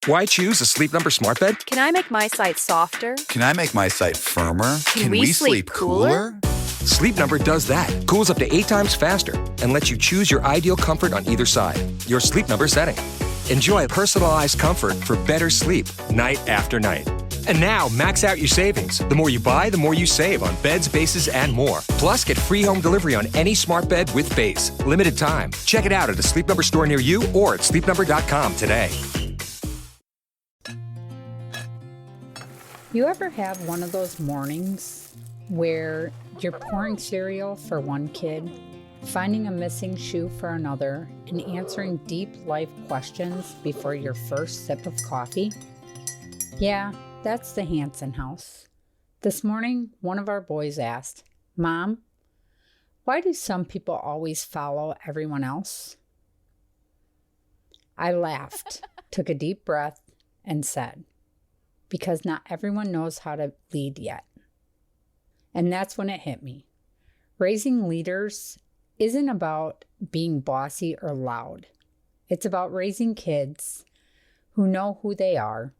Why choose a Sleep Number smart bed? Can I make my site softer? Can I make my site firmer? Can we sleep cooler? Sleep Number does that. Cools up to 8 times faster and lets you choose your ideal comfort on either side. Your Sleep Number setting. Enjoy personalized comfort for better sleep night after night. And now, max out your savings. The more you buy, the more you save on beds, bases, and more. Plus, get free home delivery on any smart bed with base. Limited time. Check it out at a Sleep Number store near you or at sleepnumber.com today. You ever have one of those mornings where you're pouring cereal for one kid, finding a missing shoe for another, and answering deep life questions before your first sip of coffee? Yeah, that's the Hansen house. This morning, one of our boys asked, "Mom, why do some people always follow everyone else?" I laughed, took a deep breath, and said, "Because not everyone knows how to lead yet." And that's when it hit me. Raising leaders isn't about being bossy or loud. It's about raising kids who know who they are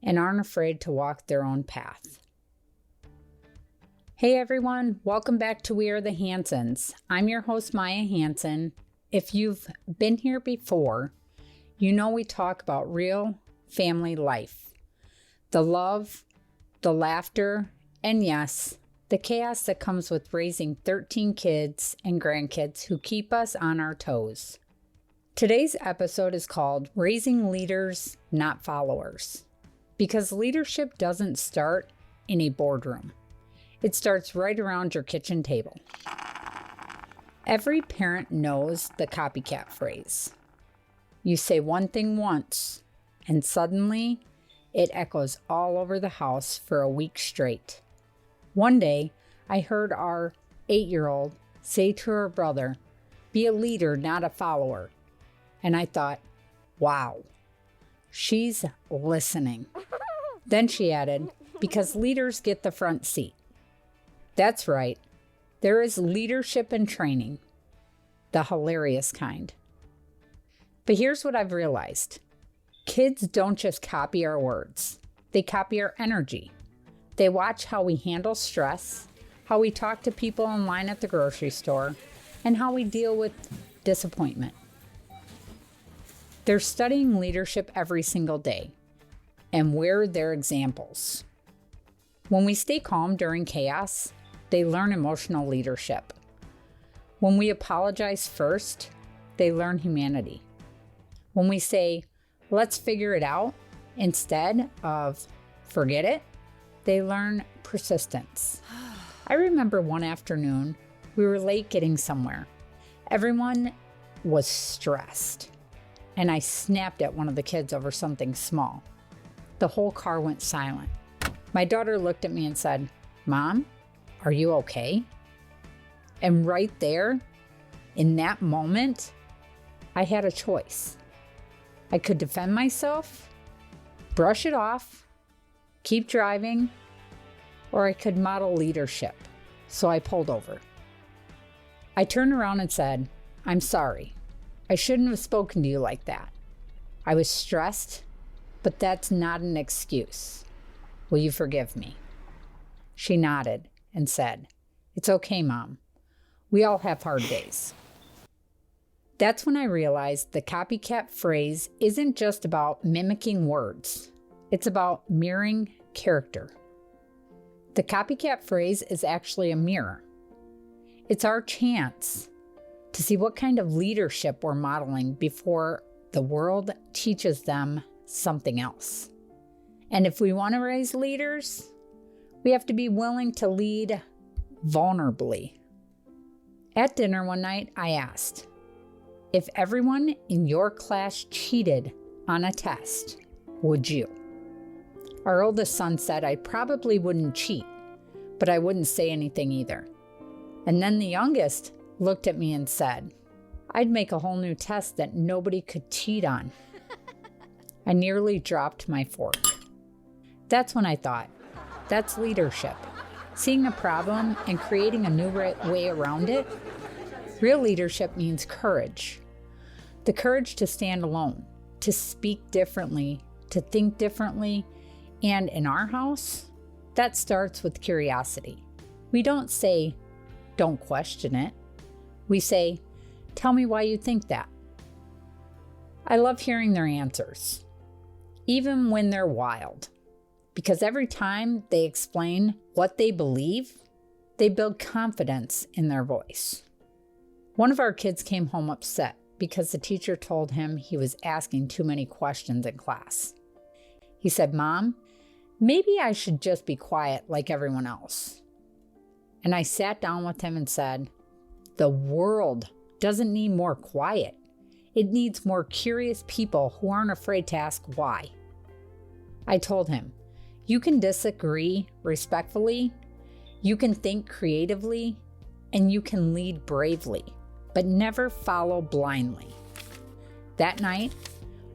and aren't afraid to walk their own path. Hey everyone, welcome back to We Are the Hansens. I'm your host, Maya Hansen. If you've been here before, you know we talk about real family life. The love, the laughter, and yes, the chaos that comes with raising 13 kids and grandkids who keep us on our toes. Today's episode is called Raising Leaders, Not Followers. Because leadership doesn't start in a boardroom. It starts right around your kitchen table. Every parent knows the copycat phrase. You say one thing once, and suddenly, it echoes all over the house for a week straight. One day, I heard our 8-year-old say to her brother, "Be a leader, not a follower." And I thought, wow, she's listening. Then she added, "Because leaders get the front seat." That's right. There is leadership and training, the hilarious kind. But here's what I've realized. Kids don't just copy our words. They copy our energy. They watch how we handle stress, how we talk to people in line at the grocery store, and how we deal with disappointment. They're studying leadership every single day, and we're their examples. When we stay calm during chaos, they learn emotional leadership. When we apologize first, they learn humanity. When we say, "Let's figure it out," instead of "forget it," they learn persistence. I remember one afternoon, we were late getting somewhere. Everyone was stressed, and I snapped at one of the kids over something small. The whole car went silent. My daughter looked at me and said, "Mom, are you okay?" And right there, in that moment, I had a choice. I could defend myself, brush it off, keep driving, or I could model leadership. So I pulled over. I turned around and said, "I'm sorry. I shouldn't have spoken to you like that. I was stressed, but that's not an excuse. Will you forgive me?" She nodded and said, "It's okay, Mom. We all have hard days." That's when I realized the copycat phrase isn't just about mimicking words. It's about mirroring character. The copycat phrase is actually a mirror. It's our chance to see what kind of leadership we're modeling before the world teaches them something else. And if we want to raise leaders, we have to be willing to lead vulnerably. At dinner one night, I asked, if everyone in your class cheated on a test, would you? Our oldest son said I probably wouldn't cheat, but I wouldn't say anything either. And then the youngest looked at me and said, I'd make a whole new test that nobody could cheat on. I nearly dropped my fork. That's when I thought, that's leadership. Seeing a problem and creating a new way around it. Real leadership means courage. The courage to stand alone, to speak differently, to think differently, and in our house, that starts with curiosity. We don't say, don't question it. We say, tell me why you think that. I love hearing their answers, even when they're wild, because every time they explain what they believe, they build confidence in their voice. One of our kids came home upset because the teacher told him he was asking too many questions in class. He said, "Mom, maybe I should just be quiet like everyone else." And I sat down with him and said, the world doesn't need more quiet. It needs more curious people who aren't afraid to ask why. I told him, you can disagree respectfully, you can think creatively, and you can lead bravely, but never follow blindly. That night,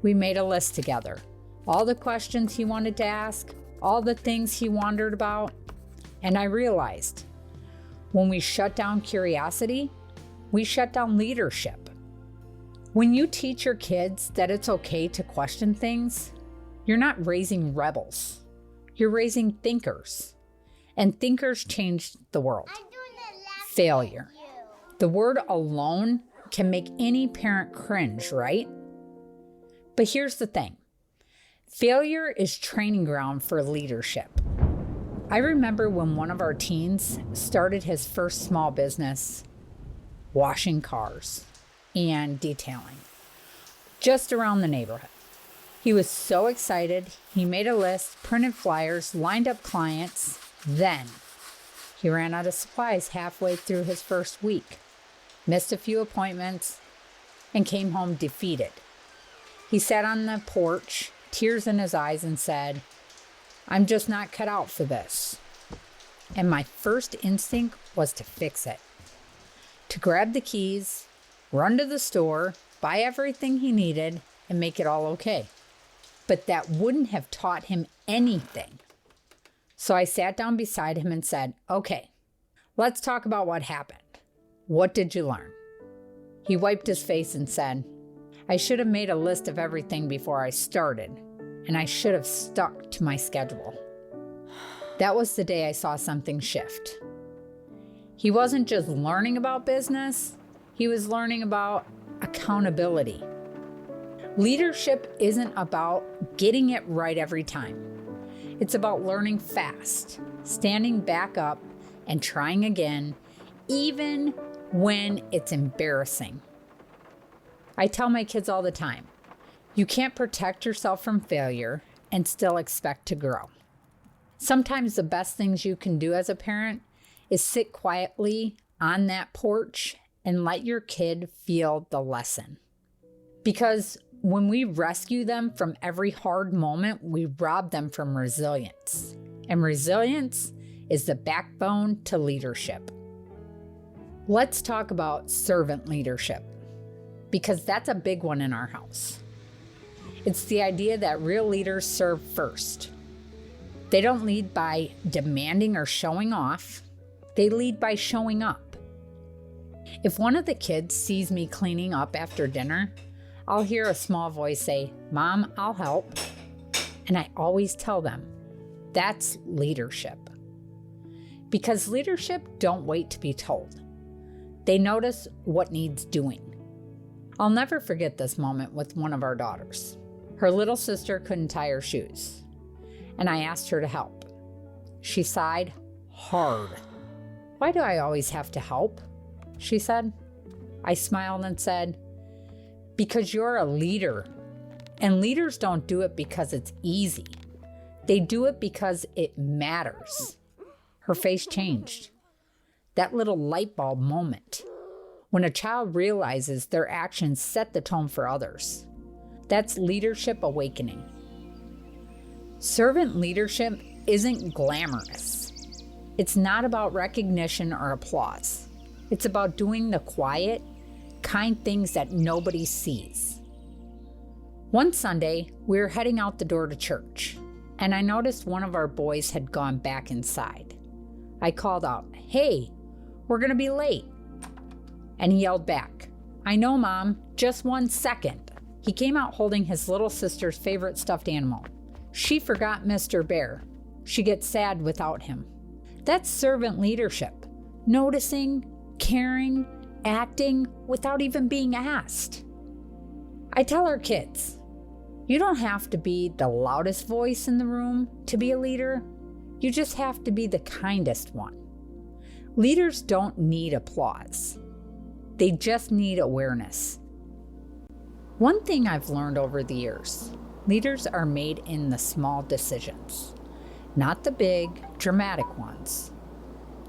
we made a list together. All the questions he wanted to ask, all the things he wondered about, and I realized when we shut down curiosity, we shut down leadership. When you teach your kids that it's okay to question things, you're not raising rebels. You're raising thinkers. And thinkers change the world. Failure. The word alone can make any parent cringe, right? But here's the thing. Failure is training ground for leadership. I remember when one of our teens started his first small business, washing cars and detailing, just around the neighborhood. He was so excited, he made a list, printed flyers, lined up clients. Then he ran out of supplies halfway through his first week, missed a few appointments, and came home defeated. He sat on the porch, tears in his eyes, and said, "I'm just not cut out for this." And my first instinct was to fix it, to grab the keys, run to the store, buy everything he needed, and make it all okay. But that wouldn't have taught him anything. So I sat down beside him and said, "Okay, let's talk about what happened. What did you learn?" He wiped his face and said, "I should have made a list of everything before I started, and I should have stuck to my schedule." That was the day I saw something shift. He wasn't just learning about business, he was learning about accountability. Leadership isn't about getting it right every time. It's about learning fast, standing back up, and trying again, even when it's embarrassing. I tell my kids all the time, you can't protect yourself from failure and still expect to grow. Sometimes the best things you can do as a parent is sit quietly on that porch and let your kid feel the lesson. Because when we rescue them from every hard moment, we rob them from resilience. And resilience is the backbone to leadership. Let's talk about servant leadership, because that's a big one in our house. It's the idea that real leaders serve first. They don't lead by demanding or showing off. They lead by showing up. If one of the kids sees me cleaning up after dinner, I'll hear a small voice say, "Mom, I'll help." And I always tell them, that's leadership. Because leadership don't wait to be told. They notice what needs doing. I'll never forget this moment with one of our daughters. Her little sister couldn't tie her shoes, and I asked her to help. She sighed hard. "Why do I always have to help?" she said. I smiled and said, "Because you're a leader, and leaders don't do it because it's easy. They do it because it matters." Her face changed. That little light bulb moment, when a child realizes their actions set the tone for others. That's leadership awakening. Servant leadership isn't glamorous. It's not about recognition or applause. It's about doing the quiet, kind things that nobody sees. One Sunday, we were heading out the door to church, and I noticed one of our boys had gone back inside. I called out, "Hey, we're gonna be late." And he yelled back, "I know, Mom, just 1 second." He came out holding his little sister's favorite stuffed animal. She forgot Mr. Bear. She gets sad without him. That's servant leadership. Noticing, caring, acting without even being asked. I tell our kids, you don't have to be the loudest voice in the room to be a leader. You just have to be the kindest one. Leaders don't need applause. They just need awareness. One thing I've learned over the years, leaders are made in the small decisions, not the big, dramatic ones.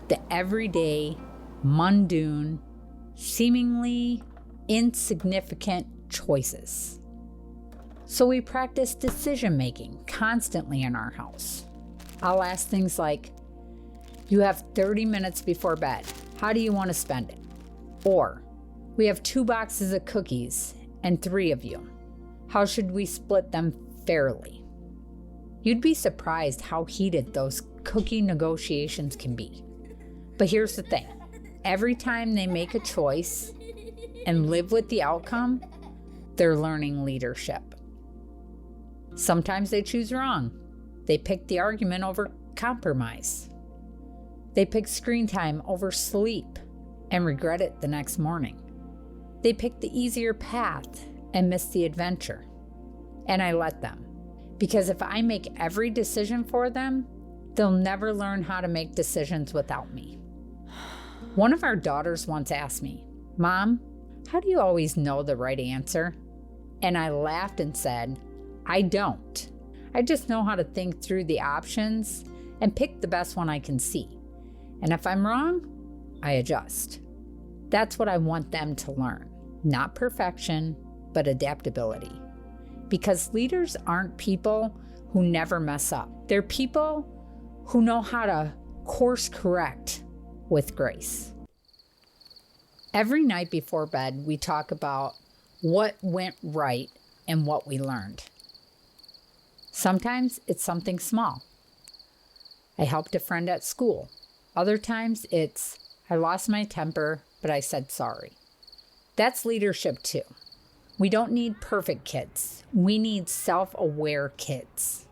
The everyday, mundane, seemingly insignificant choices. So we practice decision making constantly in our house. I'll ask things like, you have 30 minutes before bed. How do you want to spend it? Or, we have 2 boxes of cookies and 3 of you. How should we split them fairly? You'd be surprised how heated those cookie negotiations can be. But here's the thing. Every time they make a choice and live with the outcome, they're learning leadership. Sometimes they choose wrong. They pick the argument over compromise. They pick screen time over sleep and regret it the next morning. They pick the easier path and miss the adventure. And I let them. Because if I make every decision for them, they'll never learn how to make decisions without me. One of our daughters once asked me, Mom, how do you always know the right answer? And I laughed and said, I don't. I just know how to think through the options and pick the best one I can see. And if I'm wrong, I adjust. That's what I want them to learn. Not perfection, but adaptability. Because leaders aren't people who never mess up. They're people who know how to course correct with grace. Every night before bed, we talk about what went right and what we learned. Sometimes it's something small. I helped a friend at school. Other times it's, I lost my temper, but I said sorry. That's leadership too. We don't need perfect kids. We need self-aware kids.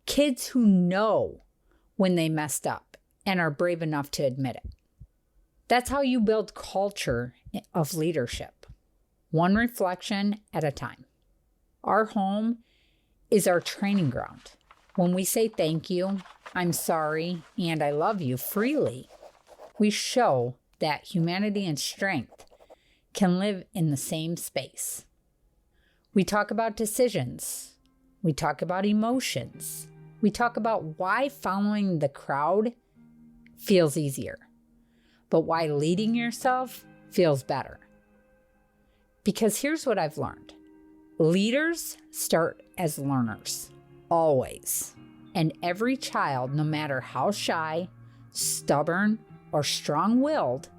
Kids who know when they messed up and are brave enough to admit it. That's how you build culture of leadership, one reflection at a time. Our home is our training ground. When we say thank you, I'm sorry, and I love you freely, we show that humanity and strength can live in the same space. We talk about decisions. We talk about emotions. We talk about why following the crowd feels easier, but why leading yourself feels better. Because here's what I've learned. Leaders start as learners, always. And every child, no matter how shy, stubborn, or strong-willed,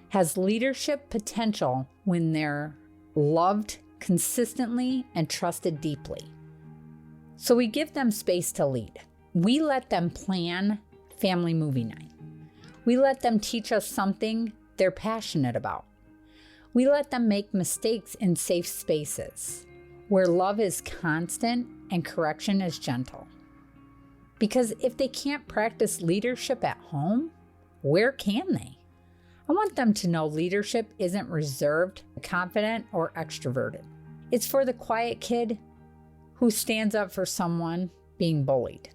has leadership potential when they're loved consistently and trusted deeply. So we give them space to lead. We let them plan family movie night. We let them teach us something they're passionate about. We let them make mistakes in safe spaces where love is constant and correction is gentle. Because if they can't practice leadership at home, where can they? I want them to know leadership isn't reserved, confident, or extroverted. It's for the quiet kid who stands up for someone being bullied.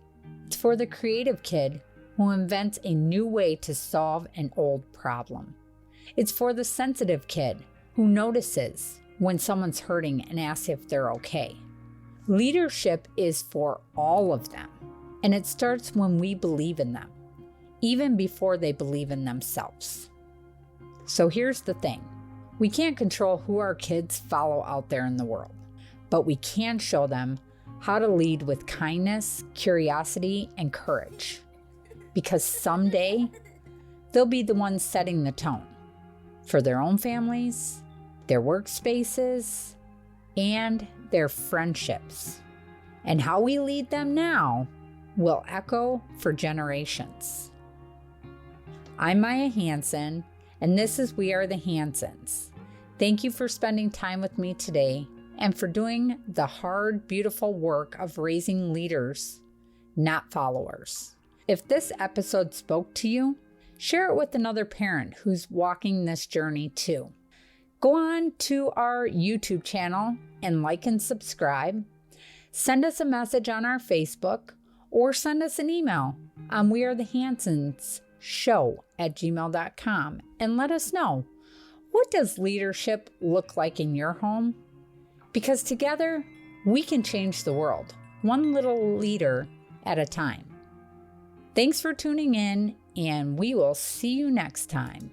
It's for the creative kid who invents a new way to solve an old problem. It's for the sensitive kid who notices when someone's hurting and asks if they're okay. Leadership is for all of them, and it starts when we believe in them, even before they believe in themselves. So here's the thing. We can't control who our kids follow out there in the world, but we can show them how to lead with kindness, curiosity, and courage. Because someday, they'll be the ones setting the tone for their own families, their workspaces, and their friendships. And how we lead them now will echo for generations. I'm Maya Hansen, and this is We Are the Hansens. Thank you for spending time with me today, and for doing the hard, beautiful work of raising leaders, not followers. If this episode spoke to you, share it with another parent who's walking this journey too. Go on to our YouTube channel and like and subscribe. Send us a message on our Facebook or send us an email on wearethehansonshow@gmail.com and let us know, what does leadership look like in your home? Because together we can change the world, one little leader at a time. Thanks for tuning in, and we will see you next time.